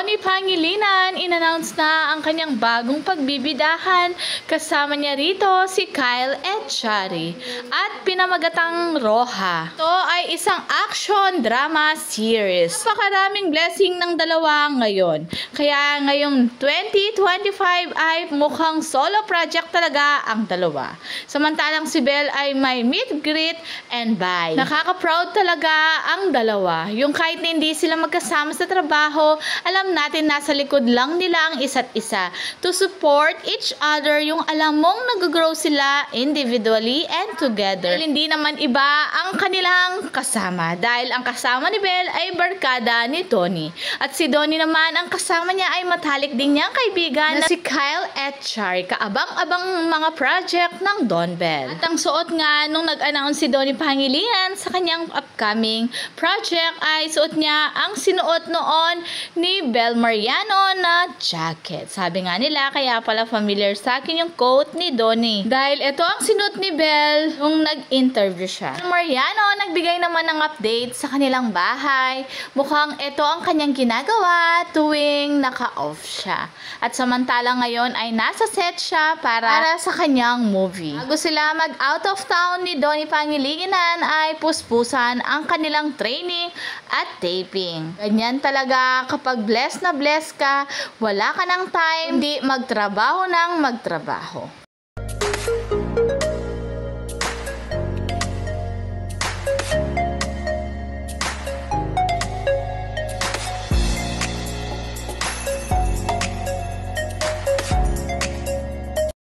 Donnie Pangilinan, inannounce na ang kanyang bagong pagbibidahan. Kasama niya rito si Kyle Echari at pinamagatang Roja. Ito ay isang action drama series. Napakaraming blessing ng dalawa ngayon. Kaya ngayong 2025 ay mukhang solo project talaga ang dalawa. Samantalang si Belle ay may meet, greet, and bye. Nakaka-proud talaga ang dalawa. Yung kahit na hindi sila magkasama sa trabaho, alam natin nasa likod lang nila ang isa't isa to support each other, yung alam mong nag-grow sila individually and together. Dahil hindi naman iba ang kanilang kasama. Dahil ang kasama ni Belle ay barkada ni Donnie. At si Donnie naman, ang kasama niya ay matalik din niyang kaibigan na si Kyle Echari, kaabang-abang mga project ng Don Bell. At ang suot nga nung nag-announce si Donnie Pangilinan sa kanyang upcoming project ay suot niya ang sinuot noon ni Belle Mariano na jacket. Sabi nga nila, kaya pala familiar sa akin yung quote ni Donnie. Dahil ito ang sinuot ni Belle nung nag-interview siya. Mariano nagbigay naman ng update sa kanilang bahay. Mukhang ito ang kanyang ginagawa tuwing naka-off siya. At samantala ngayon ay nasa set siya para sa kanyang movie. Bago sila mag-out of town ni Donnie Pangilinan ay puspusan ang kanilang training at taping. Ganyan talaga kapag blessed na blessed ka, wala ka ng time, hindi magtrabaho ng magtrabaho.